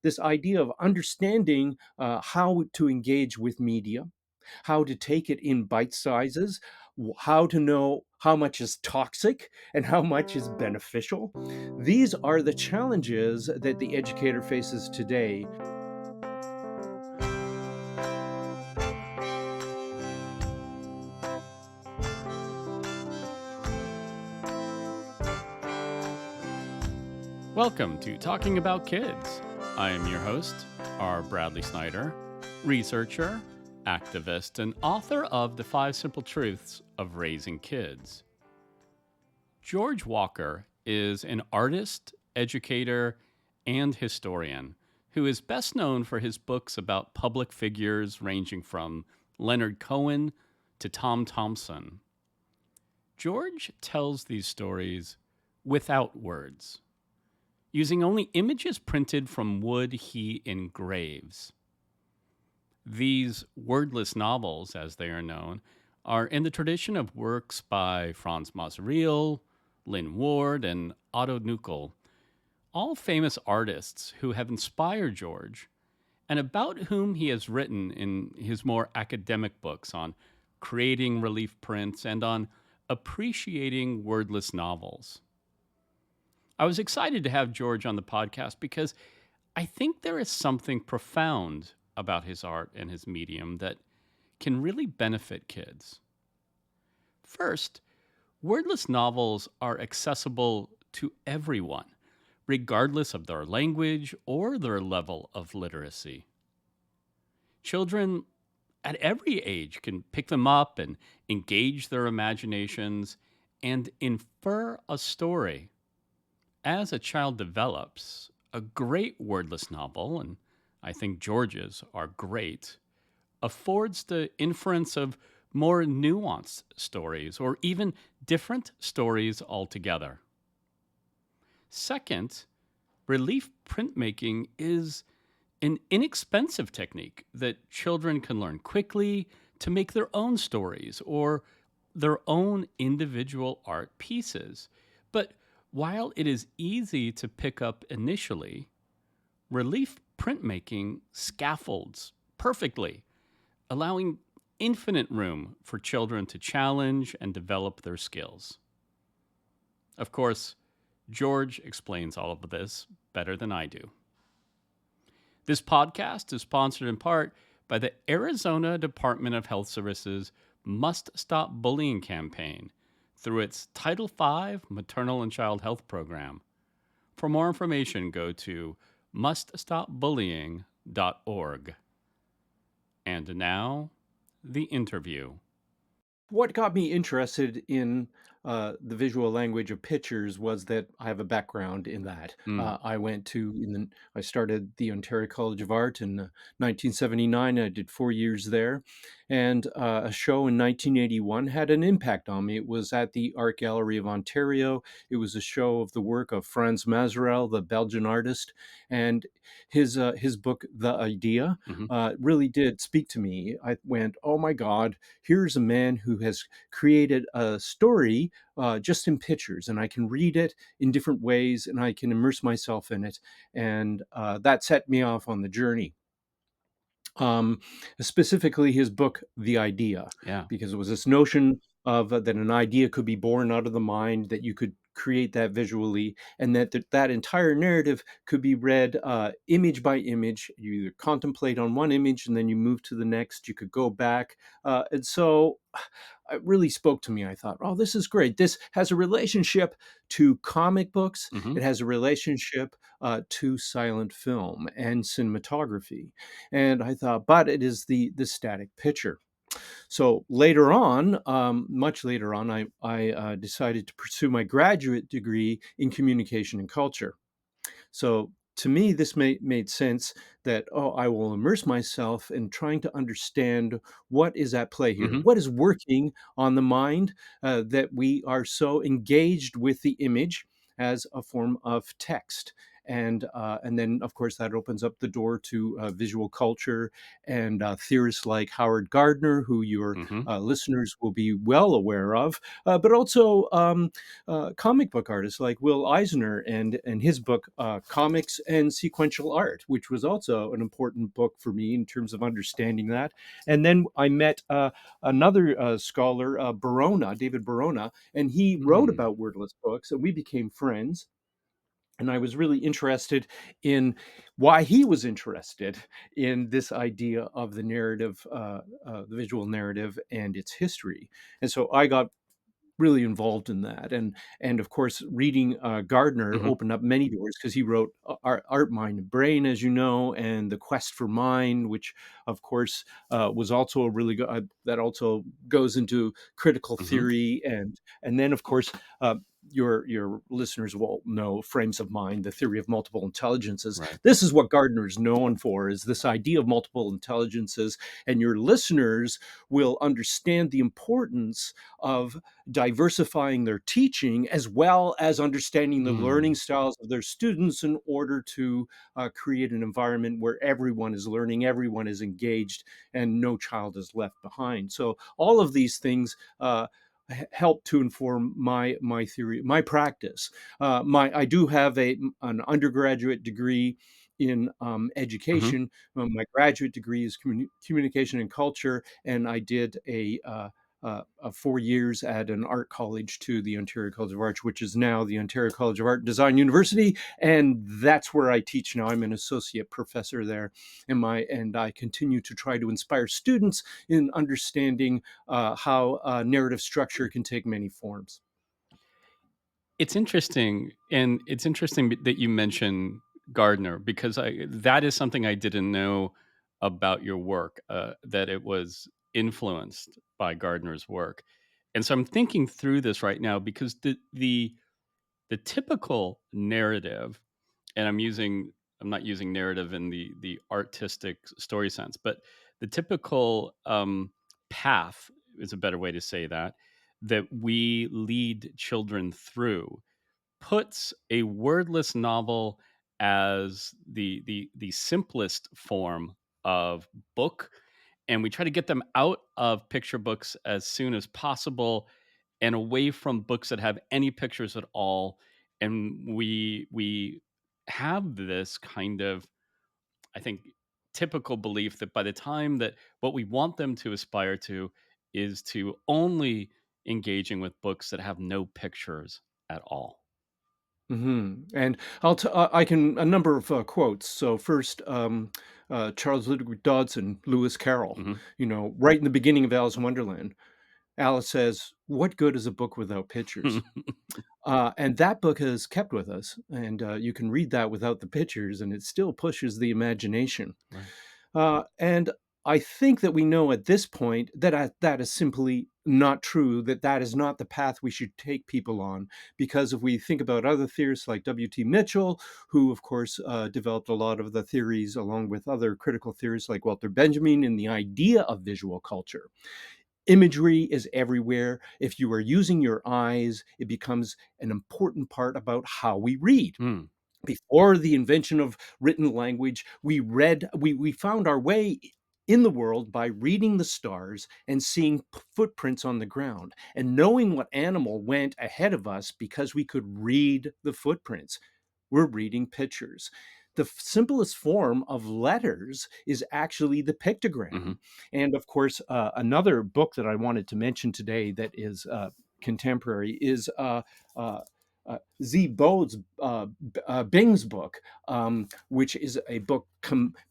this idea of understanding how to engage with media, how to take it in bite sizes, how to know how much is toxic and how much is beneficial. These are the challenges that the educator faces today. Welcome to Talking About Kids. I am your host, R. Bradley Snyder, researcher, activist, and author of The 5 Simple Truths of Raising Kids. George Walker is an artist, educator, and historian who is best known for his books about public figures ranging from Leonard Cohen to Tom Thomson. George tells these stories without words, using only images printed from wood he engraves. These wordless novels, as they are known, are in the tradition of works by Frans Masereel, Lynd Ward, and Otto Nückel, all famous artists who have inspired George and about whom he has written in his more academic books on creating relief prints and on appreciating wordless novels. I was excited to have George on the podcast because I think there is something profound about his art and his medium that can really benefit kids. First, wordless novels are accessible to everyone, regardless of their language or their level of literacy. Children at every age can pick them up and engage their imaginations and infer a story. As a child develops, a great wordless novel, and I think George's are great, affords the inference of more nuanced stories or even different stories altogether. Second, relief printmaking is an inexpensive technique that children can learn quickly to make their own stories or their own individual art pieces. But while it is easy to pick up initially, relief printmaking scaffolds perfectly, allowing infinite room for children to challenge and develop their skills. Of course, George explains all of this better than I do. This podcast is sponsored in part by the Arizona Department of Health Services Must Stop Bullying campaign, through its Title V Maternal and Child Health Program. For more information, go to muststopbullying.org. And now, the interview. What got me interested in the visual language of pictures was that I have a background in that. I started the Ontario College of Art in 1979. I did 4 years there, and a show in 1981 had an impact on me. It was at the Art Gallery of Ontario. It was a show of the work of Frans Masereel, the Belgian artist, and his book, The Idea, really did speak to me. I went, oh my God, here's a man who has created a story just in pictures, and I can read it in different ways, and I can immerse myself in it, and that set me off on the journey. Specifically his book, The Idea, because it was this notion of that an idea could be born out of the mind, that you could create that visually, and that entire narrative could be read image by image. You either contemplate on one image and then you move to the next. You could go back. And so it really spoke to me. I thought, oh, this is great. This has a relationship to comic books. It has a relationship to silent film and cinematography. And I thought, but it is the static picture. So later on, much later on, I decided to pursue my graduate degree in communication and culture. So to me, this made sense that, I will immerse myself in trying to understand what is at play here. What is working on the mind that we are so engaged with the image as a form of text. and then of course that opens up the door to visual culture and theorists like Howard Gardner, who your listeners will be well aware of, but also comic book artists like Will Eisner and his book Comics and Sequential Art, which was also an important book for me in terms of understanding that. And then I met another scholar, David Barona, and he wrote about wordless books, and we became friends. And I was really interested in why he was interested in this idea of the narrative, the visual narrative, and its history. And so I got really involved in that, and of course reading Gardner opened up many doors, because he wrote Art, Mind, and Brain, as you know, and The Quest for Mind, which of course was also a really good that also goes into critical theory, and then of course your listeners will know Frames of Mind, the theory of multiple intelligences. Right. This is what Gardner is known for, is this idea of multiple intelligences, and your listeners will understand the importance of diversifying their teaching, as well as understanding the learning styles of their students, in order to create an environment where everyone is learning, everyone is engaged, and no child is left behind. So all of these things help to inform my theory, my practice. I do have an undergraduate degree in education. My graduate degree is communication and culture, and I did a 4 years at an art college to the Ontario College of Arts, which is now the Ontario College of Art and Design University, and that's where I teach now. I'm an associate professor there, and I continue to try to inspire students in understanding how narrative structure can take many forms. It's interesting, and it's interesting that you mention Gardner, because that is something I didn't know about your work, that it was influenced by Gardner's work. And so I'm thinking through this right now, because the typical narrative, and I'm not using narrative in the artistic story sense, but the typical path is a better way to say that we lead children through puts a wordless novel as the simplest form of book, and we try to get them out of picture books as soon as possible and away from books that have any pictures at all. And we have this kind of, I think, typical belief that by the time that what we want them to aspire to is to only engaging with books that have no pictures at all. And I can a number of quotes. So first, Charles Ludwig Dodson, Lewis Carroll. Mhm. Right in the beginning of Alice in Wonderland, Alice says, "What good is a book without pictures?" And that book has kept with us, and you can read that without the pictures, and it still pushes the imagination. Right. And I think that we know at this point that that is simply not true, that is not the path we should take people on. Because if we think about other theorists like W.T. Mitchell, who, of course, developed a lot of the theories along with other critical theorists like Walter Benjamin in the idea of visual culture. Imagery is everywhere. If you are using your eyes, it becomes an important part about how we read. Mm. Before the invention of written language, we found our way in the world by reading the stars and seeing footprints on the ground, and knowing what animal went ahead of us because we could read the footprints. We're reading pictures. The simplest form of letters is actually the Mhm. pictogram. And of course, another book that I wanted to mention today that is contemporary is Z. Bode's Bing's book, which is a book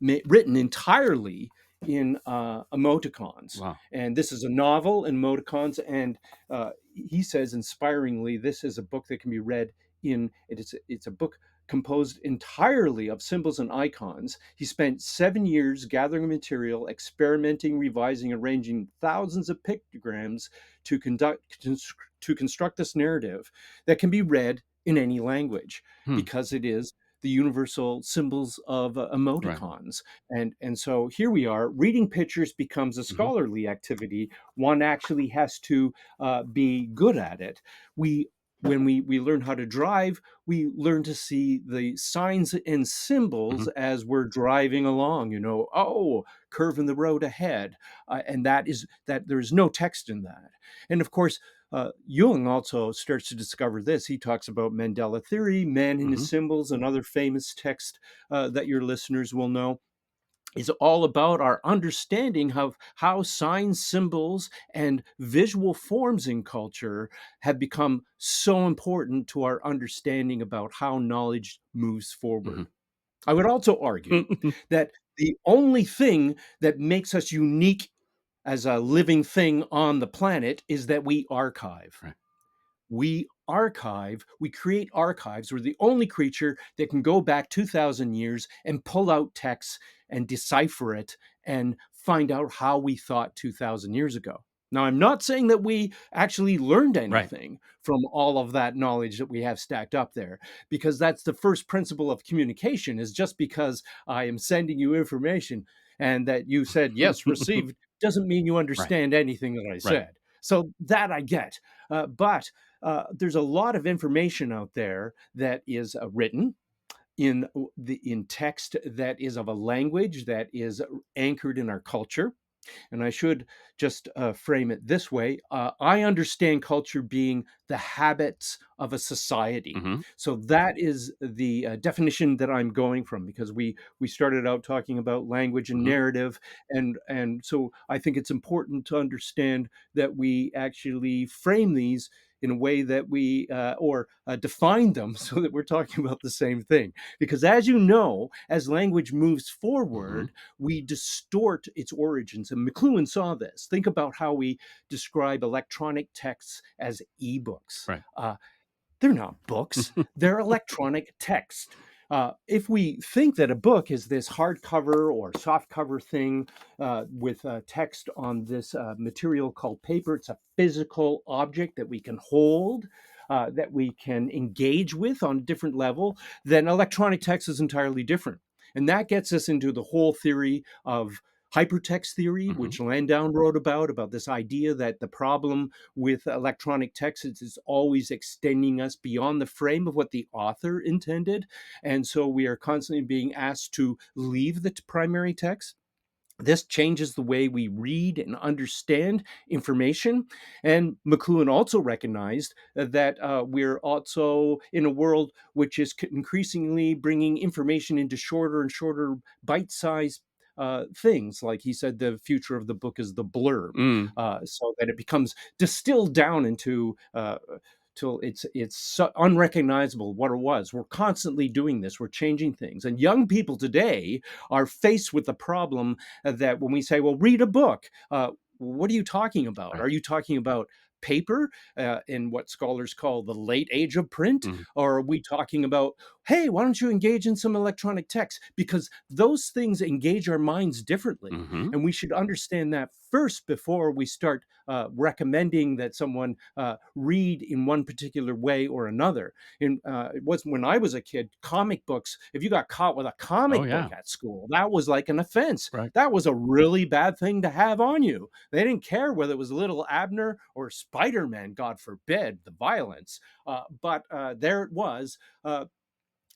written entirely in emoticons. Wow. And this is a novel in emoticons. And he says inspiringly, this is a book that can be read it's a book composed entirely of symbols and icons. He spent 7 years gathering material, experimenting, revising, arranging thousands of pictograms to construct this narrative that can be read in any language, Hmm. because it is the universal symbols of Right. emoticons. And so here we are. Reading pictures becomes a Mhm. scholarly activity. One actually has to be good at it. We when we learn how to drive, we learn to see the signs and symbols Hmm. as we're driving along. Oh, curve in the road ahead, and that there's no text in that. And of course, Jung also starts to discover this. He talks about Mandela theory, man and Hmm. his symbols, another famous text that your listeners will know, is all about our understanding of how signs, symbols, and visual forms in culture have become so important to our understanding about how knowledge moves Hmm. forward. I would also argue that the only thing that makes us unique as a living thing on the planet is that we archive. Right. We create archives. We're the only creature that can go back 2,000 years and pull out text and decipher it and find out how we thought 2,000 years ago. Now, I'm not saying that we actually learned Right. anything from all of that knowledge that we have stacked up there, because that's the first principle of communication. Is just because I am sending you information and that you said, yes, received, doesn't mean you Right. understand anything that I Right. said. So that I get. But there's a lot of information out there that is written in text that is of a language that is anchored in our culture. And I should just frame it this way. I understand culture being the habits of a society. Hmm. So that is the definition that I'm going from, because we started out talking about language and Hmm. narrative, and so I think it's important to understand that we actually frame these in a way that we or define them so that we're talking about the same thing. Because as you know, as language moves Hmm. forward, we distort its origins. And McLuhan saw this. Think about how we describe electronic texts as ebooks. Right. They're not books, they're electronic text. If we think that a book is this hardcover or softcover thing with text on this material called paper, it's a physical object that we can hold, that we can engage with on a different level, then electronic text is entirely different. And that gets us into the whole theory of hypertext theory, Hmm. which Landau wrote about this idea that the problem with electronic text is it's always extending us beyond the frame of what the author intended. And so we are constantly being asked to leave the primary text. This changes the way we read and understand information. And McLuhan also recognized that we're also in a world which is increasingly bringing information into shorter and shorter bite sized things. Like he said, the future of the book is the blurb, Mm. so that it becomes distilled down into till it's so unrecognizable what it was. We're constantly doing this. We're changing things, and young people today are faced with the problem that when we say, well, read a book, what are you talking about? Right. Are you talking about paper in what scholars call the late age of print? Mm. Or are we talking about, hey, why don't you engage in some electronic text? Because those things engage our minds differently. Hmm. And we should understand that first before we start recommending that someone read in one particular way or another. It was when I was a kid, comic books, if you got caught with a Oh comic book yeah. at school, that was like an offense. Right. That was a really bad thing to have on you. They didn't care whether it was little Abner or Spider-Man, God forbid the violence. But there it was.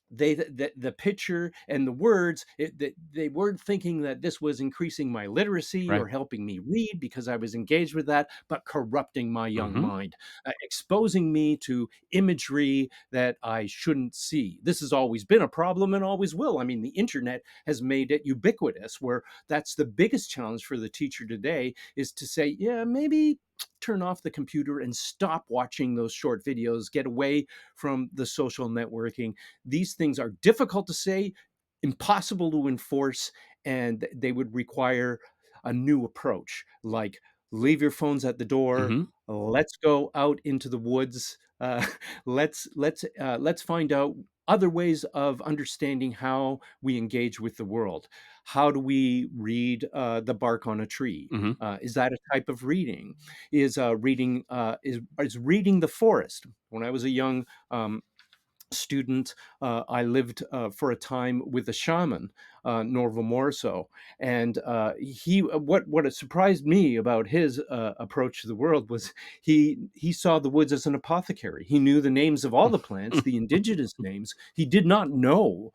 The picture and the words, they weren't thinking that this was increasing my literacy Right. or helping me read because I was engaged with that, but corrupting my young Hmm. mind, exposing me to imagery that I shouldn't see. This has always been a problem and always will. I mean, the internet has made it ubiquitous, where that's the biggest challenge for the teacher today, is to say, yeah, maybe turn off the computer and stop watching those short videos, get away from the social networking. These things are difficult to say, impossible to enforce, and they would require a new approach, like leave your phones at the door. Hmm. Let's go out into the woods. Let's find out other ways of understanding how we engage with the world. How do we read the bark on a tree? Hmm. Is that a type of reading? Is reading the forest? When I was a young student, I lived for a time with a shaman, Norval Morso, and he what surprised me about his approach to the world was he saw the woods as an apothecary. He knew the names of all the plants, the indigenous names. He did not know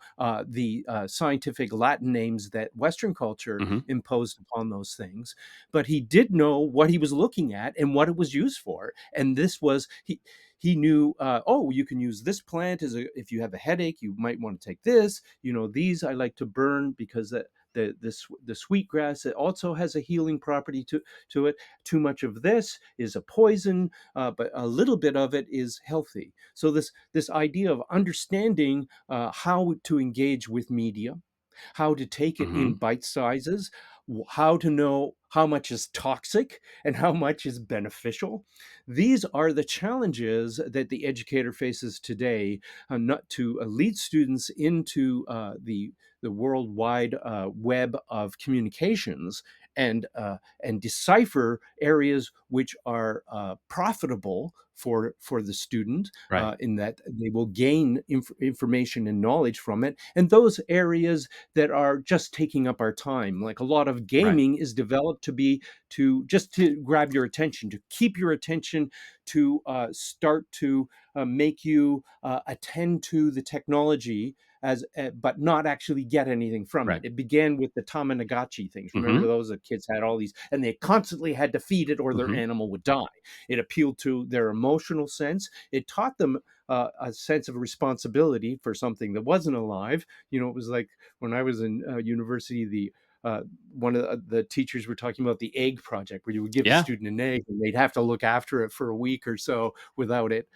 the scientific Latin names that Western culture Hmm. imposed upon those things, but he did know what he was looking at and what it was used for. And this was he knew, oh, you can use this plant as a, if you have a headache, you might want to take this. You know, these I like to burn because the sweetgrass, it also has a healing property to it. Too much of this is a poison, but a little bit of it is healthy. So this idea of understanding how to engage with media, how to take it in Hmm. bite sizes, how to know how much is toxic and how much is beneficial. These are the challenges that the educator faces today, not to lead students into the worldwide web of communications and decipher areas which are profitable for the student, Right. in that they will gain information and knowledge from it, and those areas that are just taking up our time. Like a lot of Right. gaming is developed to be to just to grab your attention, to keep your attention, to start to make you attend to the technology as but not actually get anything from it. Right. It began with the Tamagotchi things. Hmm. Remember those? The kids had all these, and they constantly had to feed it, or their Hmm. animal would die. It appealed to their emotional sense. It taught them a sense of responsibility for something that wasn't alive. You know, it was like when I was in university, one of the teachers were talking about the egg project, where you would give a Yeah. student an egg and they'd have to look after it for a week or so without it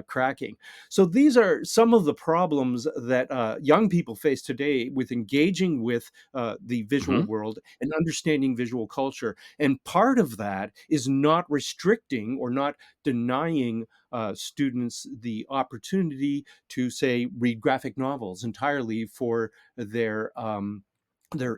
cracking. So these are some of the problems that young people face today with engaging with the visual Hmm. world and understanding visual culture. And part of that is not restricting or not denying students the opportunity to, say, read graphic novels entirely for their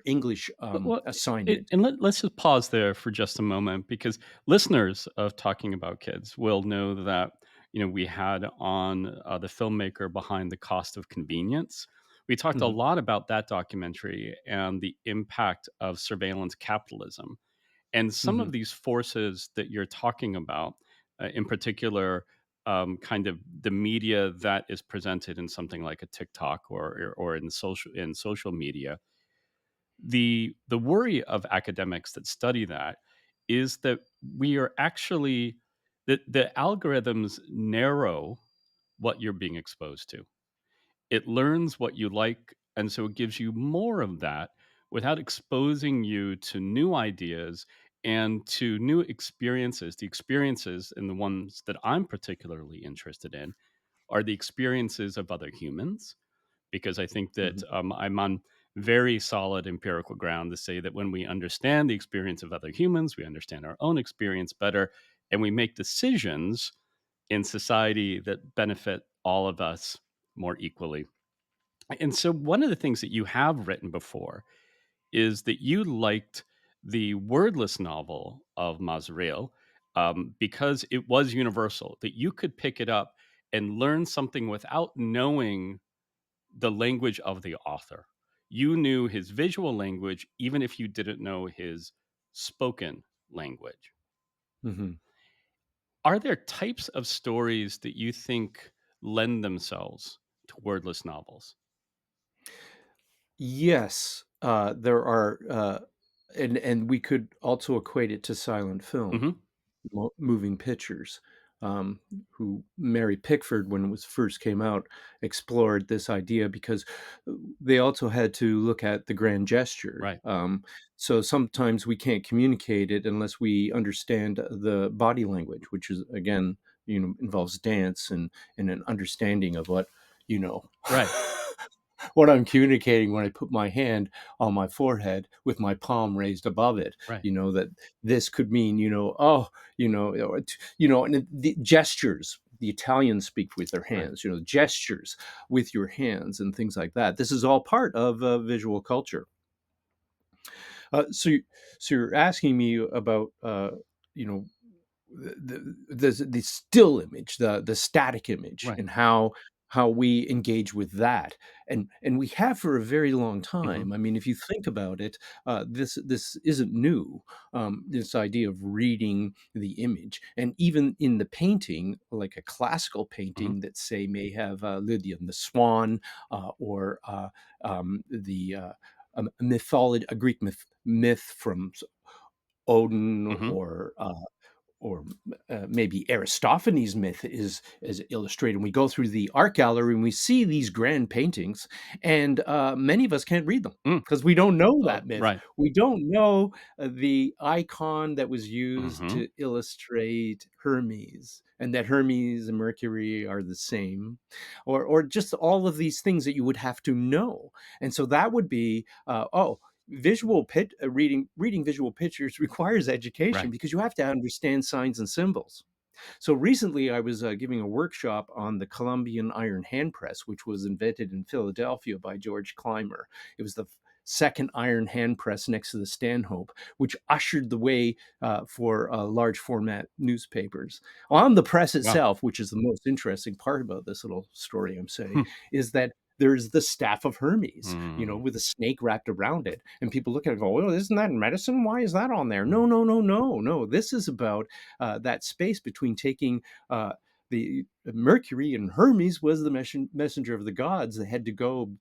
English Well, assignment. and let's just pause there for just a moment, because listeners of Talking About Kids will know that, we had on the filmmaker behind The Cost of Convenience. We talked a Mhm, lot about that documentary and the impact of surveillance capitalism. And some of mhm, these forces that you're talking about, in particular, kind of the media that is presented in something like a TikTok or in social media, the worry of academics that study that is that we are actually that the algorithms narrow what you're being exposed to. It learns what you like, and so it gives you more of that without exposing you to new ideas and to new experiences. The experiences, and the ones that I'm particularly interested in, are the experiences of other humans, because I think that mhm. I'm on very solid empirical ground to say that when we understand the experience of other humans, we understand our own experience better, and we make decisions in society that benefit all of us more equally. And so, one of the things that you have written before is that you liked the wordless novel of Masereel, because it was universal, that you could pick it up and learn something without knowing the language of the author. You knew his visual language, even if you didn't know his spoken language. Mhm. Are there types of stories that you think lend themselves to wordless novels? Yes, there are, and we could also equate it to silent film. Hmm. Moving pictures, who Mary Pickford, when it was first came out, explored this idea because they also had to look at the grand gesture. Right, So sometimes we can't communicate it unless we understand the body language, which is again, involves dance and an understanding of what you know. right, what I'm communicating when I put my hand on my forehead with my palm raised above it, right, that this could mean, oh, and the gestures. The Italians speak with their right. hands, gestures with your hands and things like that. This is all part of visual culture. So you're asking me about, you know, the still image, the static image, Right. and how how we engage with that, and we have for a very long Mhm. time. I mean, if you think about it, this isn't new. This idea of reading the image, and even in the painting, like a classical Mhm. painting that say may have Lydia and the Swan, or the a Greek myth from Odin, Mhm. or maybe Aristophanes' myth is illustrated. And we go through the art gallery and we see these grand paintings, and many of us can't read them Mm. because we don't know Oh, that myth. right. We don't know the icon that was used Mhm. to illustrate Hermes, and that Hermes and Mercury are the same, or just all of these things that you would have to know. And so that would be reading visual pictures requires education, Right. because you have to understand signs and symbols. So recently, I was giving a workshop on the Columbian iron hand press, which was invented in Philadelphia by George Clymer. It was the second iron hand press next to the Stanhope, which ushered the way for large format newspapers. On the press Wow. itself, which is the most interesting part about this little story I'm saying, Hmm. is that there's the staff of Hermes, Mm. with a snake wrapped around it. And people look at it and go, well, isn't that medicine? Why is that on there? Mm. No, no, no, no, no. This is about that space between taking the Mercury, and Hermes was the messenger of the gods that had to go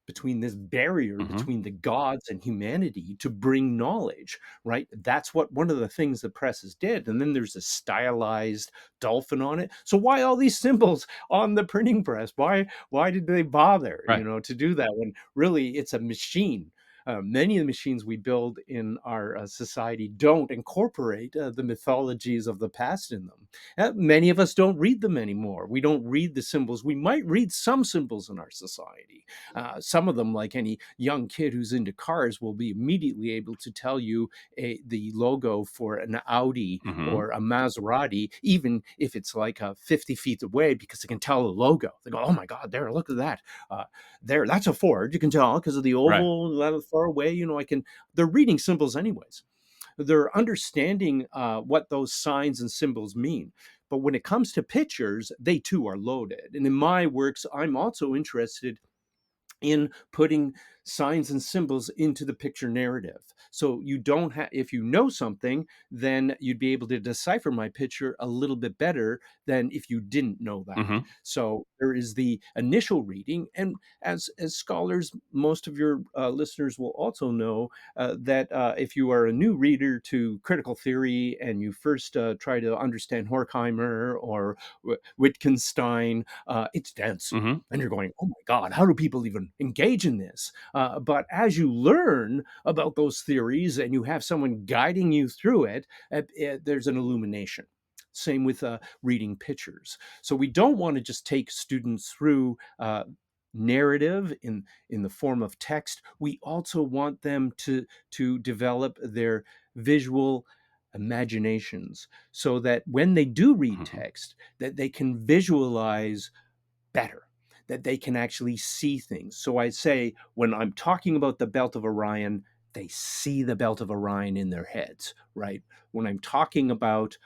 between this barrier Mhm. between the gods and humanity to bring knowledge, right? That's what one of the things the presses did. And then there's a stylized dolphin on it. So why all these symbols on the printing press? Why did they bother, Right. to do that when really it's a machine? Many of the machines we build in our society don't incorporate the mythologies of the past in them. Many of us don't read them anymore. We don't read the symbols. We might read some symbols in our society. Some of them, like any young kid who's into cars, will be immediately able to tell you the logo for an Audi Mhm. or a Maserati, even if it's like 50 feet away, because they can tell the logo. They go, "Oh my God, there! Look at that! Uh, that's a Ford. You can tell because of the Right. oval that far away. I can." They're reading symbols anyways. They're understanding what those signs and symbols mean. But when it comes to pictures, they too are loaded. And in my works, I'm also interested in putting signs and symbols into the picture narrative. So you don't have, if you know something, then you'd be able to decipher my picture a little bit better than if you didn't know that. Mhm. So there is the initial reading, and as scholars, most of your listeners will also know that if you are a new reader to critical theory and you first try to understand Horkheimer or Wittgenstein, it's dense, Mhm. and you're going, oh my God, how do people even engage in this? But as you learn about those theories and you have someone guiding you through it, there's an illumination. Same with reading pictures. So we don't want to just take students through narrative in the form of text. We also want them to develop their visual imaginations, so that when they do read Mhm. text, that they can visualize better, that they can actually see things. So I say, when I'm talking about the belt of Orion, they see the belt of Orion in their heads, right? When I'm talking about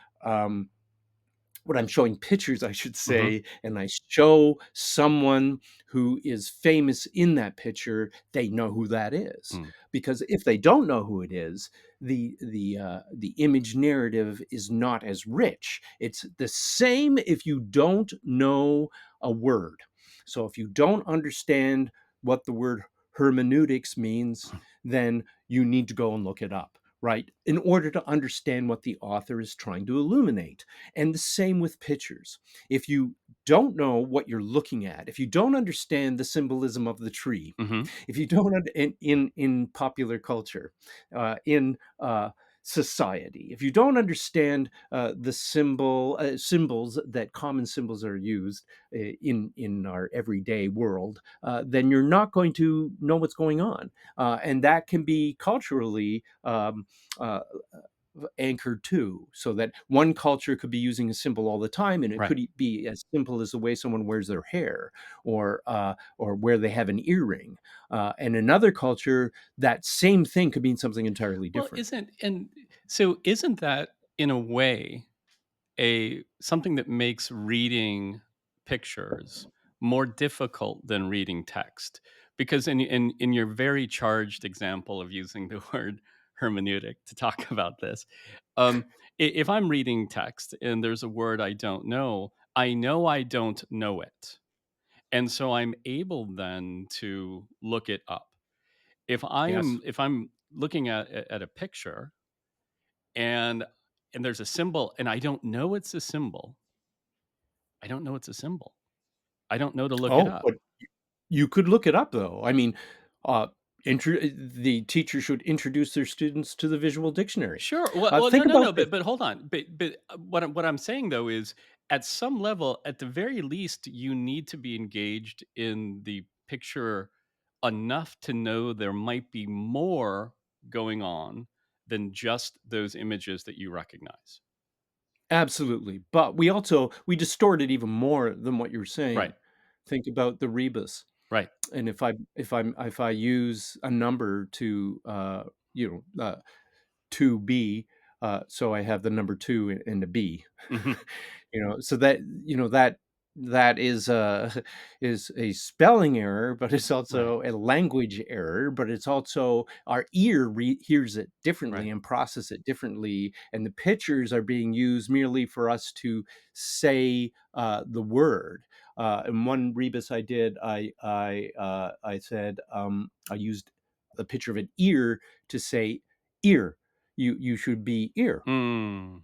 when I'm showing pictures, I should Mhm. say, and I show someone who is famous in that picture, they know who that is. Mm. Because if they don't know who it is, the image narrative is not as rich. It's the same if you don't know a word. So if you don't understand what the word hermeneutics means, then you need to go and look it up, right? In order to understand what the author is trying to illuminate. And the same with pictures. If you don't know what you're looking at, if you don't understand the symbolism of the tree, Mhm. if you don't in popular culture, in society, if you don't understand the symbols that common symbols are used in our everyday world, then you're not going to know what's going on, and that can be culturally uh, anchored too, so that one culture could be using a symbol all the time, and it Right. could be as simple as the way someone wears their hair, or where they have an earring. And another culture, that same thing could mean something entirely Well, different. isn't that in a way a something that makes reading pictures more difficult than reading text? Because in your very charged example of using the word hermeneutic to talk about this, if I'm reading text and there's a word I know I don't know it. And so I'm able then to look it up. Yes. If I'm looking at a picture and there's a symbol and I don't know it's a symbol, I don't know it's a symbol. I don't know to look it Oh, up. but you could look it up though. I mean, uh, the teacher should introduce their students to the visual dictionary. Sure. Well, no, Think no, about no. this. But hold on. But what I'm saying though is, at some level, at the very least, you need to be engaged in the picture enough to know there might be more going on than just those images that you recognize. Absolutely, but we distort it even more than what you're Right. saying. Think about the rebus, Right. and if I use a number to, to B, so I have the number 2 and a B. Hmm. So that that is a spelling error, but it's Right. also a language error, but it's also our ear hears it differently Right. and process it differently, and the pictures are being used merely for us to say the word. In one rebus I did, I said I used a picture of an ear to say ear. You should be ear. Mm.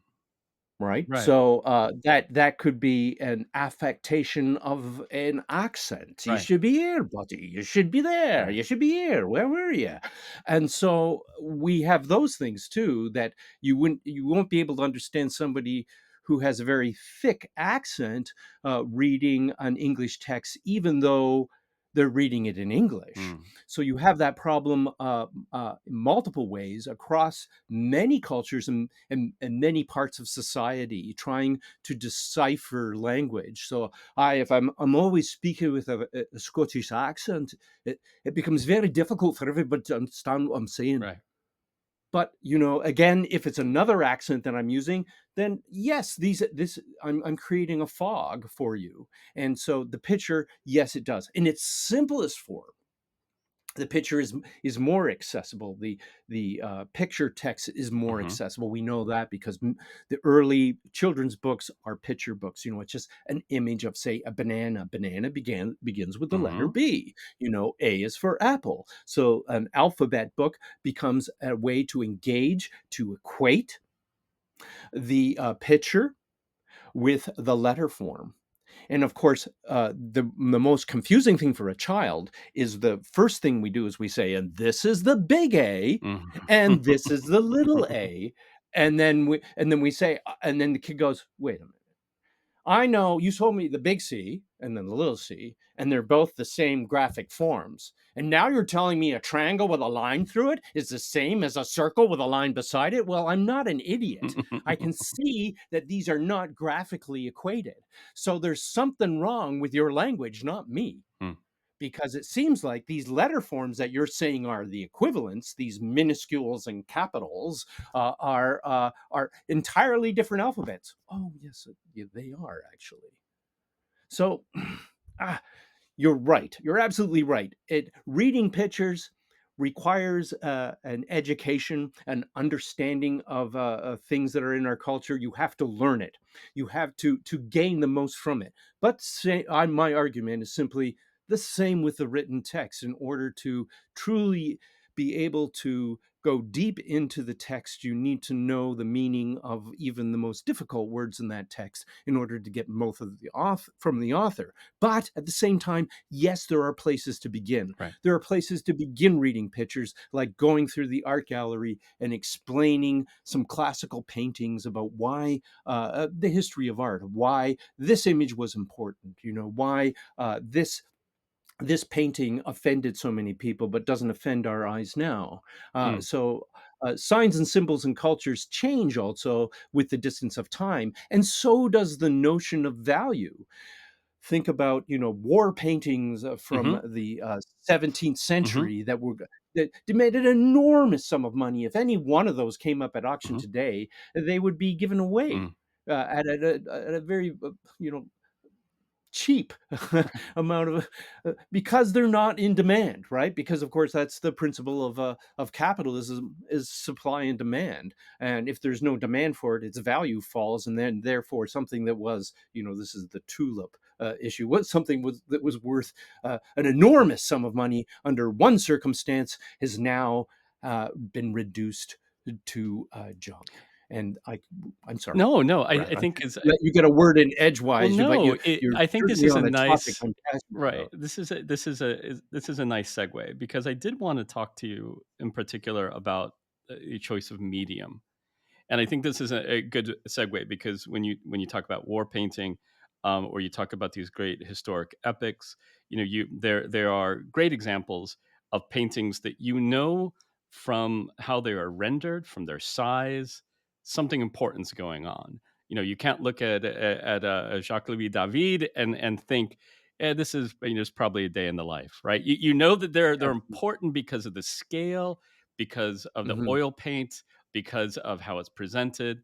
Right? Right. So, that could be an affectation of an accent. "You Right. should be here, buddy. You should be there. Right. You should be here. Where were you?" And so, we have those things too that you won't be able to understand somebody who has a very thick accent, reading an English text, even though they're reading it in English. Mm. So, you have that problem, in multiple ways across many cultures and many parts of society trying to decipher language. So if I'm always speaking with a Scottish accent, it becomes very difficult for everybody to understand what I'm saying. Right. But again, if it's another accent that I'm using, then yes, I'm creating a fog for you. And so the picture, yes, it does. In its simplest form, the picture is more accessible. The picture text is more Hmm. accessible. We know that because the early children's books are picture books. It's just an image of, say, a banana. Banana begins with the letter Hmm. B. A is for apple. So an alphabet book becomes a way to engage, to equate the picture with the letter form. And of course, the most confusing thing for a child is the first thing we do is we say, and this is the big A, Hmm. and this is the little a, and then we say, and then the kid goes, wait a minute. I know you told me the big C and then the little c, and they're both the same graphic forms. And now you're telling me a triangle with a line through it is the same as a circle with a line beside it? Well, I'm not an idiot. I can see that these are not graphically equated. So there's something wrong with your language, not me, because it seems like these letter forms that you're saying are the equivalents, these minuscules and capitals, are entirely different alphabets. Oh, yes, yeah, they are actually. So, ah, you're right. You're absolutely right. Reading pictures requires an education, an understanding of things that are in our culture. You have to learn it. You have to gain the most from it. But my argument is simply the same with the written text. In order to truly be able to go deep into the text, you need to know the meaning of even the most difficult words in that text in order to get most of the from the author. But at the same time, yes, there are places to begin. Right. There are places to begin reading pictures, like going through the art gallery and explaining some classical paintings about why the history of art, why this image was important, why this painting offended so many people but doesn't offend our eyes now. Mm. So signs and symbols and cultures change also with the distance of time, and so does the notion of value. Think about war paintings from Mhm. the 17th Mhm. century that demanded an enormous sum of money. If any one of those came up at auction Mhm. today, they would be given away Mm. at a very you know cheap amount of because they're not in demand, right? Because of course that's the principle of capitalism, is supply and demand. And if there's no demand for it, its value falls, and then therefore something that was, this is the tulip issue, what something that was worth an enormous sum of money under one circumstance has now been reduced to junk. And I'm sorry, No, Brad. I I think should is let you get a word in well, edgewise, but no, you're I think this certainly is a on a topic nice I'm passionate right. about. This is a nice segue because I did want to talk to you in particular about your choice of medium. And I think this is a good segue because when you talk about war painting, or you talk about these great historic epics, you there are great examples of paintings that from how they are rendered, from their size, something important's going on. You can't look at Jacques Louis David and think, this is it's probably a day in the life, right? You know that they're Absolutely. important because of the scale, because of the Mhm. oil paint, because of how it's presented.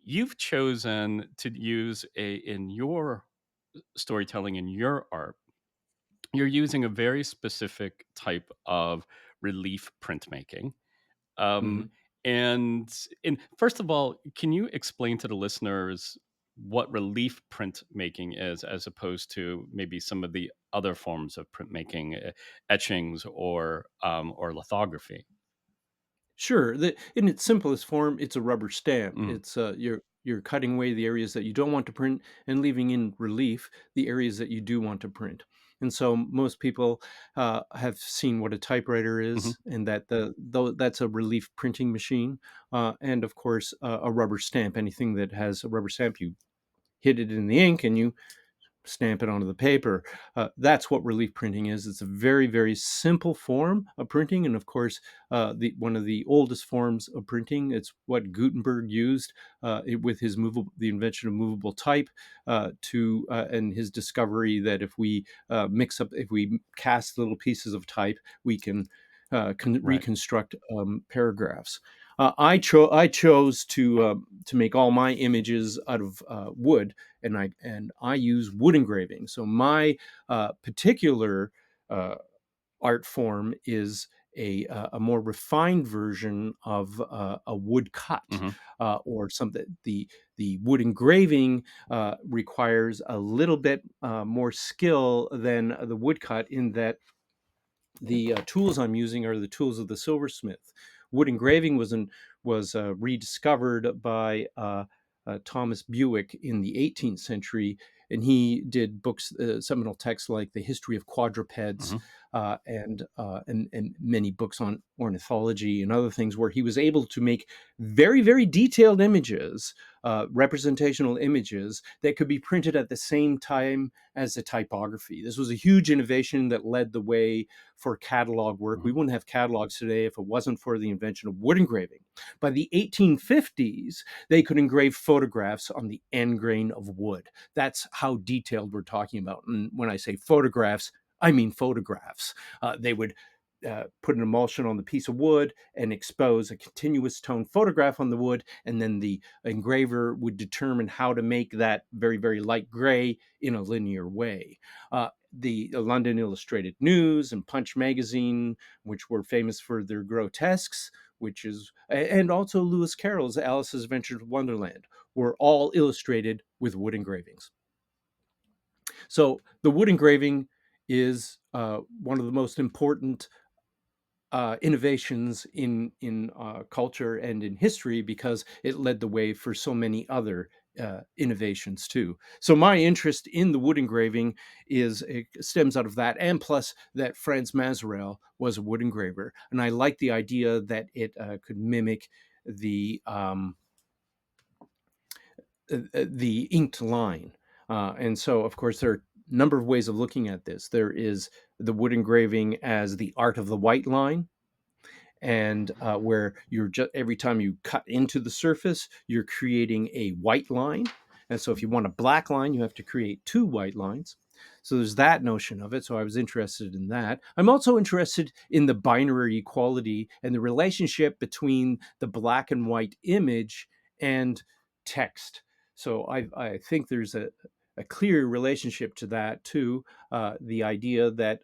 You've chosen to use in your storytelling, in your art, you're using a very specific type of relief printmaking. Um, Mhm. and first of all, can you explain to the listeners what relief printmaking is, as opposed to maybe some of the other forms of printmaking, etchings or lithography? Sure. In its simplest form, it's a rubber stamp. Mm, It's you're cutting away the areas that you don't want to print and leaving in relief the areas that you do want to print. And so most people have seen what a typewriter mhm, is, and that that's a relief printing machine, and of course a rubber stamp. Anything that has a rubber stamp, you hit it in the ink and you stamp it onto the paper. That's what relief printing is. It's a very, very simple form of printing, and of course, the one of the oldest forms of printing. It's what Gutenberg used with his the invention of movable type, and his discovery that if we if we cast little pieces of type, we can right. reconstruct paragraphs. I chose to make all my images out of wood, and I use wood engraving. So my particular uh, art form is a more refined version of a wood cut, Mhm, or something. The wood engraving requires a little bit more skill than the wood cut, in that the tools I'm using are the tools of the silversmith. Wood engraving was rediscovered by Thomas Bewick in the 18th century, and he did books, seminal texts like The History of Quadrupeds, mhm, and many books on ornithology and other things, where he was able to make very, very detailed images, representational images that could be printed at the same time as the typography. This was a huge innovation that led the way for catalog work. We mhm, wouldn't have catalogs today if it wasn't for the invention of wood engraving. By the 1850s, they could engrave photographs on the end grain of wood. That's how detailed we're talking about. And when I say photographs, I mean photographs. They would put an emulsion on the piece of wood and expose a continuous tone photograph on the wood, and then the engraver would determine how to make that very, very light gray in a linear way. The London Illustrated News and Punch magazine, which were famous for their grotesques, and also Lewis Carroll's Alice's Adventures in Wonderland, were all illustrated with wood engravings. So the wood engraving is one of the most important innovations in culture and in history, because it led the way for so many other innovations too. So my interest in the wood engraving it stems out of that, and plus that Frans Masereel was a wood engraver, and I like the idea that it could mimic the um, the inked line. And so, of course, there are a number of ways of looking at this. There is the wood engraving as the art of the white line, and where you're just every time you cut into the surface, you're creating a white line. And so, if you want a black line, you have to create two white lines. So there's that notion of it. So I was interested in that. I'm also interested in the binary equality and the relationship between the black and white image and text. So I think there's a clear relationship to that, to the idea that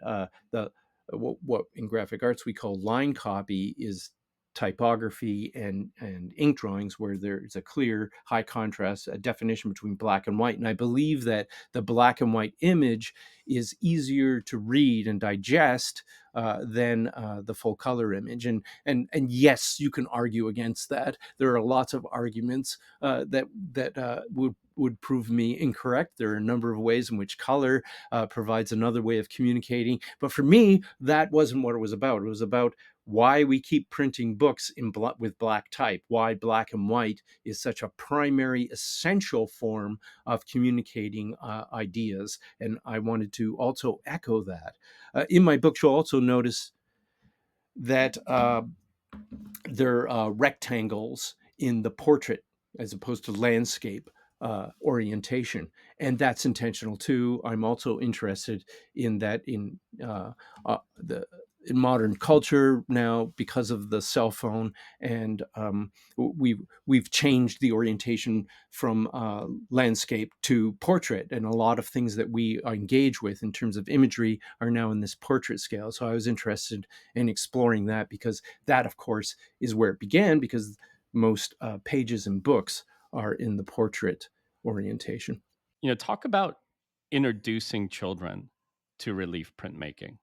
the what in graphic arts we call line copy is typography and ink drawings, where there's a clear high contrast, a definition between black and white. And I believe that the black and white image is easier to read and digest than the full color image. And yes, you can argue against that. There are lots of arguments that would prove me incorrect. There are a number of ways in which color provides another way of communicating. But for me, that wasn't what it was about. It was about why we keep printing books with black type, why black and white is such a primary, essential form of communicating ideas. And I wanted to also echo that. In my book, you'll also notice that there are rectangles in the portrait as opposed to landscape orientation, and that's intentional too. I'm also interested in that the in modern culture now, because of the cell phone, and we've changed the orientation from landscape to portrait, and a lot of things that we engage with in terms of imagery are now in this portrait scale. So I was interested in exploring that, because that, of course, is where it began, because most pages in books are in the portrait orientation. Talk about introducing children to relief printmaking.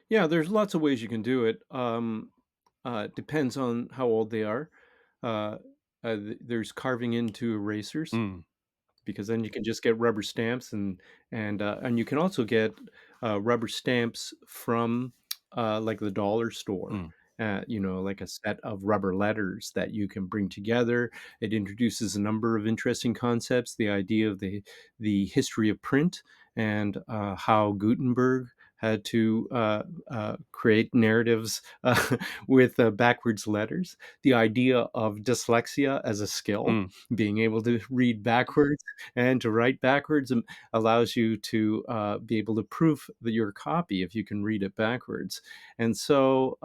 Yeah, there's lots of ways you can do it. Depends on how old they are. Uh, there's carving into erasers, Mm, because then you can just get rubber stamps, and you can also get rubber stamps from like the dollar store. mm, Like a set of rubber letters that you can bring together. It introduces a number of interesting concepts. The idea of the history of print, and how Gutenberg had to create narratives with backwards letters. The idea of dyslexia as a skill, mm. being able to read backwards and to write backwards, allows you to be able to proof your copy if you can read it backwards. And so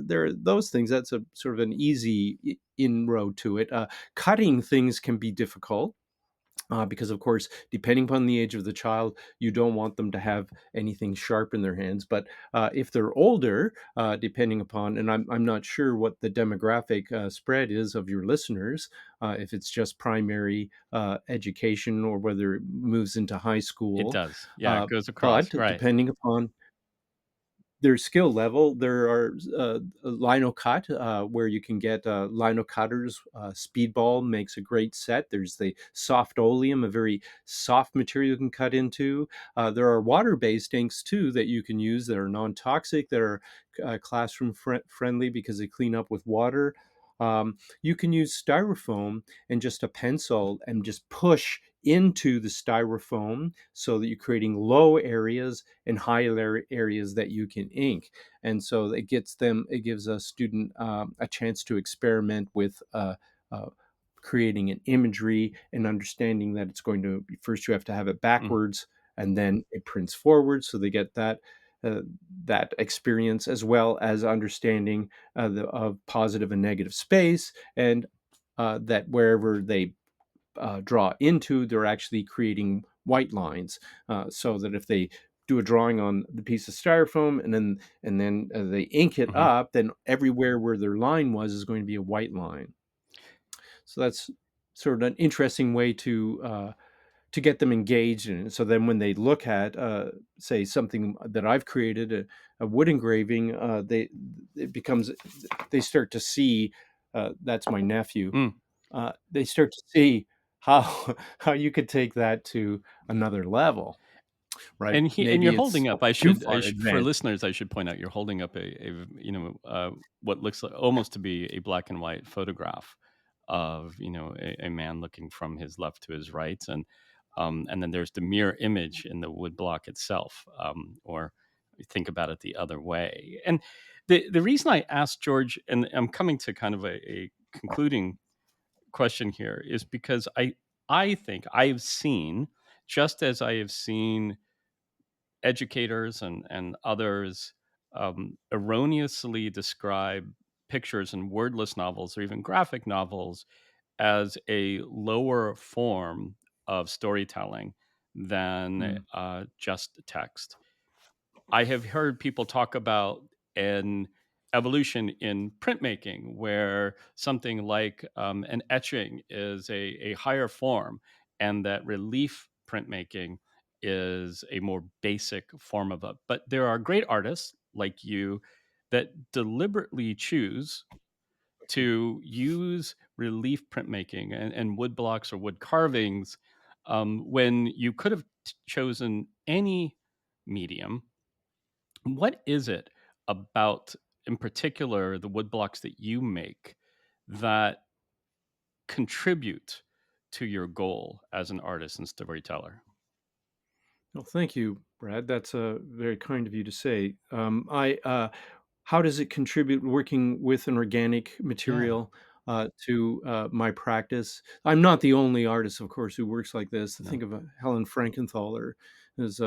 there are those things. That's a sort of an easy inroad to it. Cutting things can be difficult. Because, of course, depending upon the age of the child, you don't want them to have anything sharp in their hands. But if they're older, depending upon, and I'm not sure what the demographic spread is of your listeners, if it's just primary education or whether it moves into high It school. does. Yeah, it goes across. But Right. depending upon their skill level, there are lino cut, where you can get lino cutters. Speedball makes a great set. There's the soft oleum, a very soft material you can cut into. There are water-based inks too that you can use, that are non-toxic, that are classroom friendly because they clean up with water. You can use styrofoam and just a pencil and just push into the styrofoam, so that you're creating low areas and high areas that you can ink. And so it gives a student a chance to experiment with uh, creating an imagery, and understanding that it's going to, first you have to have it Mm, backwards and then it prints forward. So they get uh, that experience, as well as understanding of positive and negative space, and that wherever they draw into, they're actually creating white lines, so that if they do a drawing on the piece of styrofoam, and then they ink it mhm. up, then everywhere where their line was is going to be a white line. So that's sort of an interesting way to get them engaged in it. So then when they look at, say, something that I've created, a wood engraving, it becomes, they start to see, that's my nephew. Mm. They start to see how how you could take that to another level, right? And you're Maybe it's holding up. too I far should for advanced. listeners, I should point out you're holding up what looks like almost to be a black and white photograph of a man looking from his left to his right, and then there's the mirror image in the wood block itself, or think about it the other way. And the reason I asked George, and I'm coming to kind of a concluding question here, is because I think I have seen, just as I have seen educators and others erroneously describe pictures in wordless novels or even graphic novels as a lower form of storytelling than Mm. just text. I have heard people talk about an evolution in printmaking where something like an etching is a higher form, and that relief printmaking is a more basic form of it. But there are great artists like you that deliberately choose to use relief printmaking and wood blocks or wood carvings when you could have chosen any medium. What is it about, in particular, the wood blocks that you make that contribute to your goal as an artist and storyteller? Well, thank you, Brad. That's very kind of you to say. How does it contribute working with an organic Yeah, material to my practice? I'm not the only artist, of course, who works like this. no, Think of Helen Frankenthaler as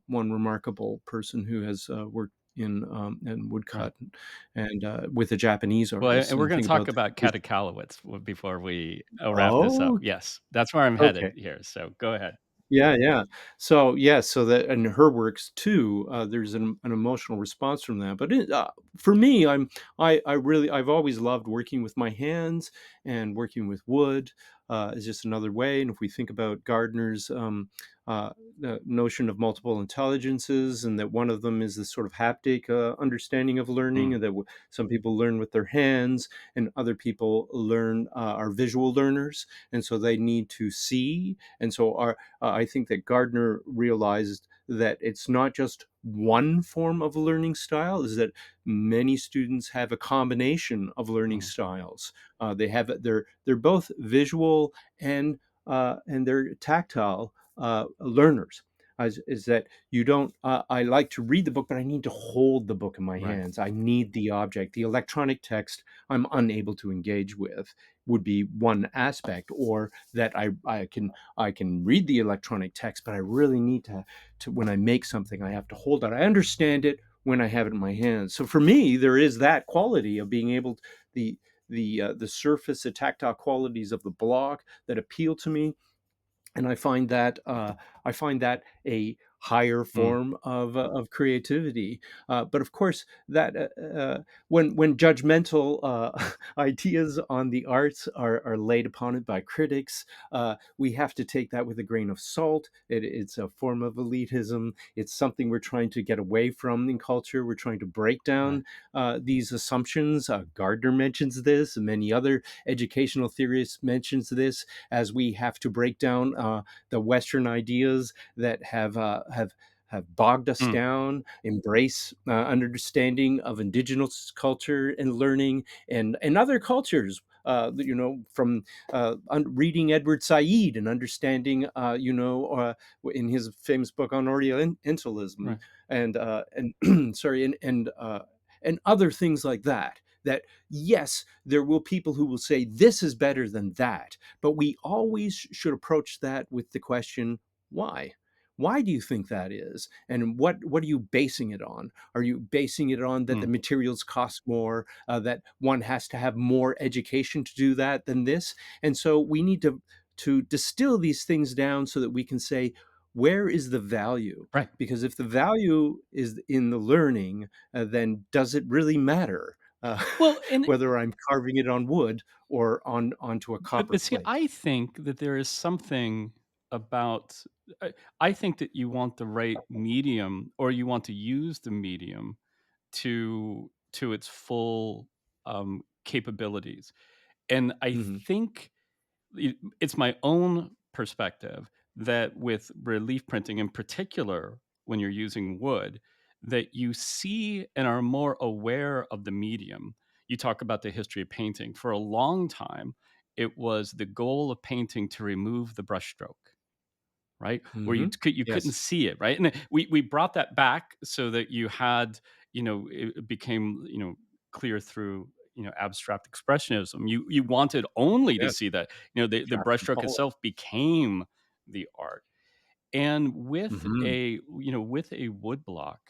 one remarkable person who has worked in right. woodcut and with the Japanese Well, artists. and we're And going to think talk about about this. Kata Kollwitz before we wrap this up. Oh, Yes, that's where I'm headed okay. here. So go ahead. Yeah, yeah. So, yeah, so that in her works too, there's an emotional response from that. But for me, I really I've always loved working with my hands and working with wood is just another way. And if we think about Gardner's uh, notion of multiple intelligences, and that one of them is this sort of haptic understanding of learning, Mm, and that some people learn with their hands, and other people learn are visual learners, and so they need to see. And so I think that Gardner realized that it's not just one form of learning style, is that many students have a combination of learning mm, styles. They're both visual and they're tactile learners. Is that you don't? I like to read the book, but I need to hold the book in my right. hands. I need the object. The electronic text I'm unable to engage with would be one aspect, or that I can read the electronic text, but I really need to when I make something, I have to hold it. I understand it when I have it in my hands. So for me, there is that quality of being able to, the surface, the tactile qualities of the block that appeal to me, and I find that a higher Mm, form of creativity. But of course, that when judgmental ideas on the arts are laid upon it by critics, we have to take that with a grain of salt. It's a form of elitism. It's something we're trying to get away from in culture. We're trying to break right. down these assumptions. Gardner mentions this, and many other educational theorists mentions this, as we have to break down the Western ideas that have bogged us Mm, down, embrace understanding of indigenous culture and learning and other cultures. From reading Edward Said and understanding, in his famous book on Orientalism, right. and sorry, and other things like that. That yes, there will people who will say this is better than that, but we always should approach that with the question, why? Why do you think that is? And what are you basing it on? Are you basing it on that the Mm, materials cost more, that one has to have more education to do that than this? And so we need to distill these things down so that we can say, where is the value? right. Because if the value is in the learning, then does it really matter Well, and whether I'm carving it on wood or onto a but copper see, plate? I think that there is something about. I think that you want the right medium, or you want to use the medium to its full capabilities. And I Mhm. think it's my own perspective that with relief printing in particular, when you're using wood, that you see and are more aware of the medium. You talk about the history of painting. For a long time, it was the goal of painting to remove the brushstroke, right? Where Mhm. you couldn't Yes. see it, right? And then we brought that back so that you had, it became, clear through, abstract expressionism. You wanted only to Yes. see that, the Jackson brushstroke Pollock. itself became the art. And Mhm. with a wood block,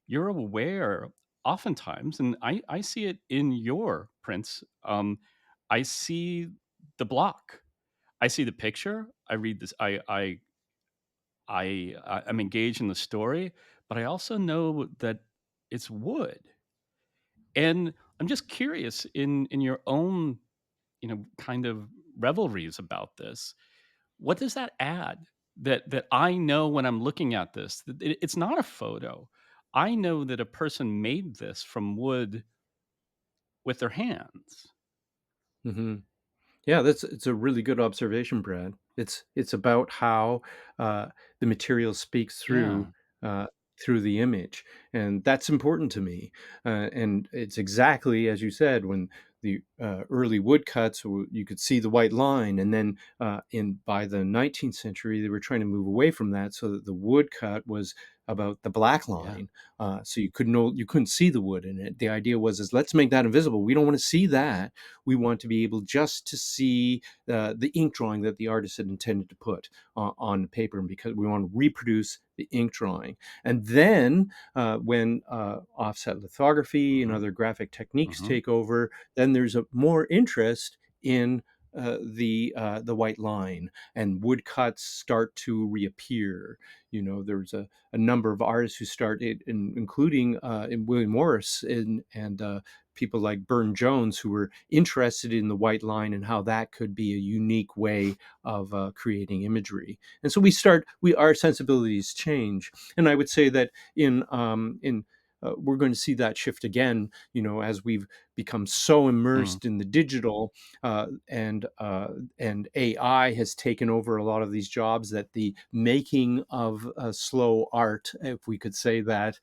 you're aware oftentimes, and I see it in your prints. I see the block. I see the picture. I read this. I'm engaged in the story, but I also know that it's wood. And I'm just curious in your own, kind of revelries about this. What does that add that I know when I'm looking at this? That it's not a photo. I know that a person made this from wood with their hands. Hmm. Yeah, it's a really good observation, Brad. It's about how uh, the material speaks Yeah. uh, through the image, and that's important to me. And it's exactly as you said when the early woodcuts, you could see the white line, and then in by the 19th century, they were trying to move away from that, so that the woodcut was about the black Yeah. line, so you couldn't see the wood in it. The idea was is let's make that invisible. We don't want to see that. We want to be able just to see the ink drawing that the artist had intended to put on paper, and because we want to reproduce the ink drawing. And then when offset lithography and Hmm. other graphic techniques Hmm. take over, then there's a more interest in the white line, and woodcuts start to reappear. There's a number of artists who started, including in William Morris and people like Burne Jones, who were interested in the white line and how that could be a unique way of creating imagery. And so our sensibilities change. And I would say that in we're going to see that shift again, as we've become so Mm. immersed in the digital, and AI has taken over a lot of these jobs, that the making of slow art, if we could say that,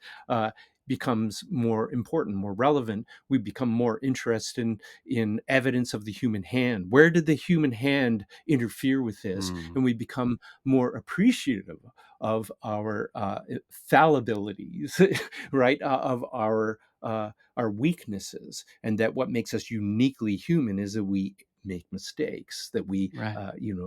becomes more important, more relevant. We become more interested in evidence of the human hand. Where did the human hand interfere with this? Mm. And we become more appreciative of our fallibilities, right? Of our weaknesses, and that what makes us uniquely human is that we make mistakes, that we Right.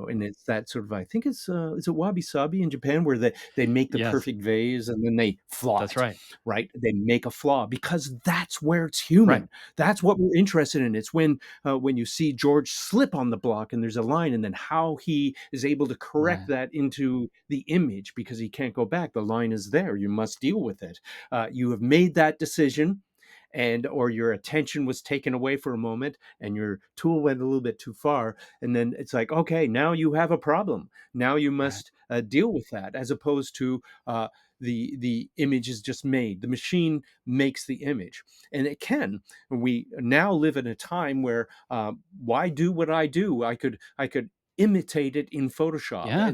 and it's that sort of, I think it's is it wabi sabi in Japan, where they make the Yes, perfect vase and then they flaw that's it, right. right? They make a flaw because that's where it's Right. human. That's what we're interested in. It's when you see George slip on the block and there's a line, and then how he is able to correct Right. that into the image because he can't go back. The line is there. You must deal with it. You have made that decision, and or your attention was taken away for a moment and your tool went a little bit too far, and then it's like, okay, now you have a problem. Now you Right. must deal with that, as opposed to the image is just made. The machine makes the image, and it can. We now live in a time where why do what I do? I could imitate it in Photoshop, Yeah.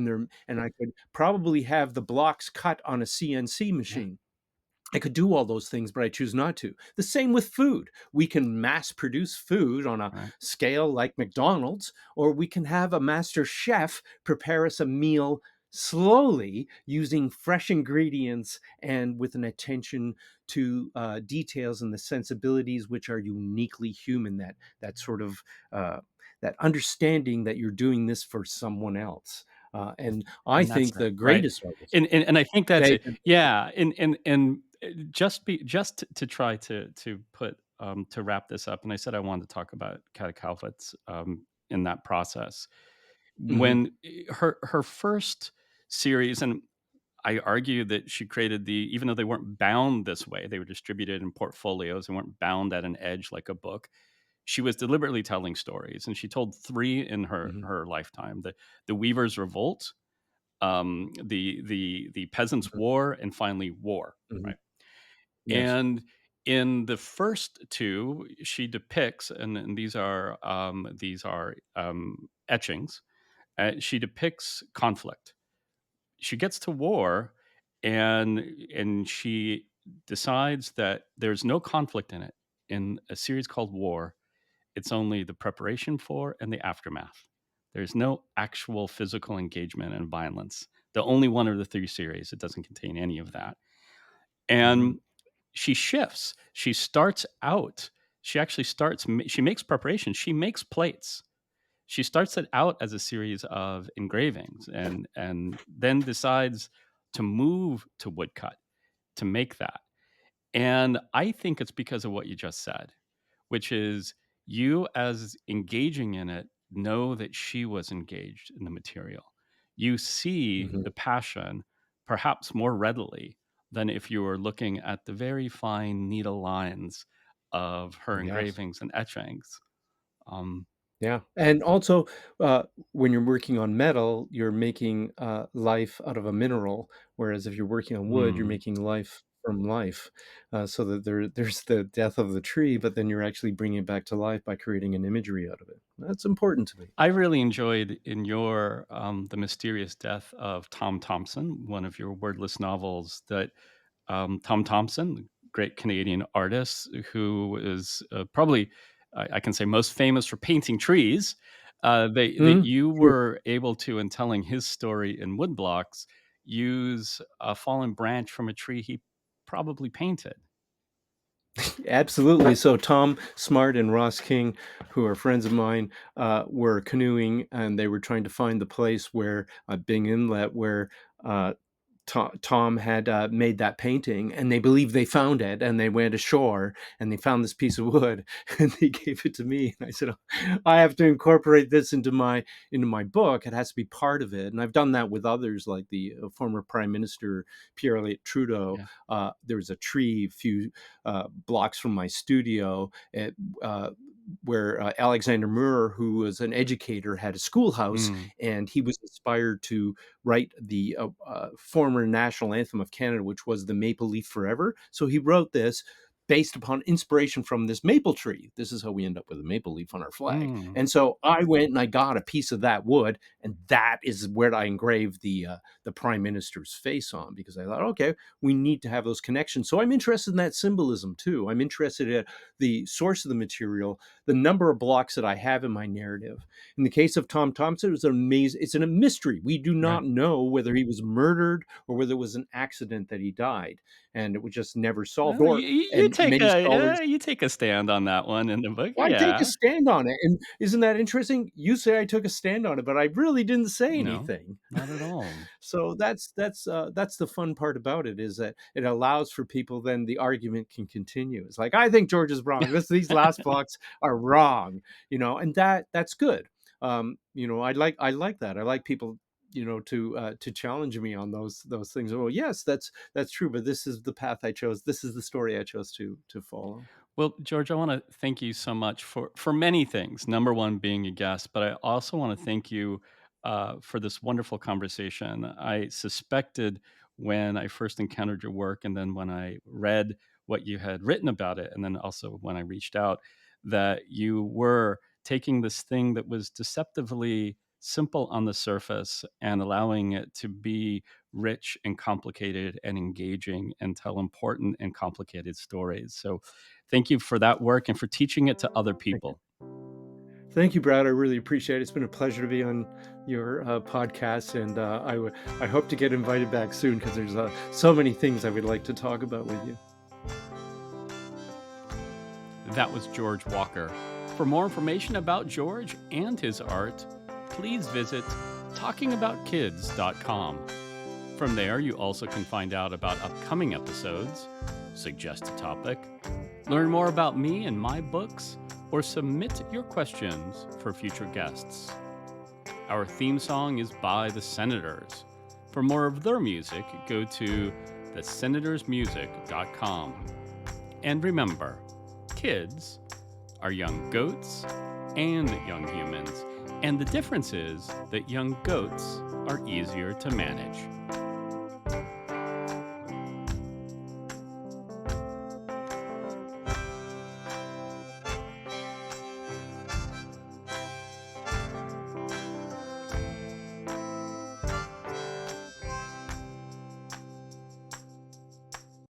and I could probably have the blocks cut on a CNC Yeah. machine. I could do all those things, but I choose not to. The same with food. We can mass produce food on a Right. scale like McDonald's, or we can have a master chef prepare us a meal slowly using fresh ingredients and with an attention to details and the sensibilities which are uniquely human. That sort of uh, that understanding that you're doing this for someone else. And I And that's think it, the right? greatest artists. And I think that's They, it. Yeah, and just to try to put, to wrap this up, and I said I wanted to talk about Kata Kaufitz, in that process. mhm, When her first series, and I argue that she created even though they weren't bound this way, they were distributed in portfolios and weren't bound at an edge like a book. She was deliberately telling stories, and she told three in mhm. her lifetime: the Weaver's Revolt, the Peasants' Mhm, War, and finally War. mhm. Right, Yes. and in the first two, she depicts, and these are etchings. She depicts conflict. She gets to war, and she decides that there's no conflict in it. In a series called War, it's only the preparation for and the aftermath. There's no actual physical engagement and violence. The only one of the three series, it doesn't contain any of that. Mhm, And she shifts. She starts out. She actually starts. She makes preparations. She makes plates. She starts it out as a series of engravings, and then decides to move to woodcut to make that. And I think it's because of what you just said, which is you as engaging in it. know that she was engaged in the material. You see Mhm. the passion perhaps more readily than if you were looking at the very fine needle lines of her Yes. engravings and etchings. Um, Yeah, and also, uh, when you're working on metal, you're making, life out of a mineral, whereas if you're working on wood, you're hmm. making life from life, so that there's the death of the tree, but then you're actually bringing it back to life by creating an imagery out of it. That's important to me. I really enjoyed in your The Mysterious Death of Tom Thomson, one of your wordless novels, that Tom Thomson, the great Canadian artist who is probably, I can say, most famous for painting trees, that Mhm. you True. were able to, in telling his story in woodblocks, use a fallen branch from a tree he probably painted. Absolutely. So Tom Smart and Ross King, who are friends of mine, were canoeing, and they were trying to find the place where Bing Inlet, where uh, Tom had made that painting, and they believed they found it, and they went ashore and they found this piece of wood, and they gave it to me, and I said, "Oh, I have to incorporate this into my book. It has to be part of it." And I've done that with others, like the former Prime Minister Pierre Elliott Trudeau. Yeah. There was a tree a few blocks from my studio uh, where Alexander Moore, who was an educator, had a schoolhouse, Mm. and he was inspired to write the former national anthem of Canada, which was the Maple Leaf Forever. So he wrote this based upon inspiration from this maple tree. This is how we end up with a maple leaf on our flag. Mm. And so I went and I got a piece of that wood, and that is where I engraved the prime minister's face on, because I thought, okay, we need to have those connections. So I'm interested in that symbolism too. I'm interested in the source of the material, the number of blocks that I have in my narrative. In the case of Tom Thomson, it was amazing. It's a mystery. We do Right. not know whether he was murdered or whether it was an accident that he died, and it was just never solved. Well, Or and many scholars, you take a stand on that one in the book. I take a Yeah. stand on it. And isn't that interesting? You say I took a stand on it, but I really didn't say No, anything. not at all. So that's the fun part about it, is that it allows for people, then the argument can continue. It's like, I think George is wrong. These last blocks are wrong, and that's good. I like that. I like people, to challenge me on those things. Oh, yes, that's true, but this is the path I chose. This is the story I chose to follow. Well, George, I want to thank you so much for many things. Number one, being a guest, but I also want to thank you for this wonderful conversation. I suspected when I first encountered your work, and then when I read what you had written about it, and then also when I reached out, that you were taking this thing that was deceptively simple on the surface and allowing it to be rich and complicated and engaging and tell important and complicated stories. So thank you for that work and for teaching it to other Thank you. people. Thank you, Brad. I really appreciate it. It's been a pleasure to be on your podcast, and I hope to get invited back soon, because there's so many things I would like to talk about with you. That was George Walker. For more information about George and his art, please visit talkingaboutkids.com. From there, you also can find out about upcoming episodes, suggest a topic, learn more about me and my books, or submit your questions for future guests. Our theme song is by The Senators. For more of their music, go to thesenatorsmusic.com. And remember, kids are young goats and young humans, and the difference is that young goats are easier to manage.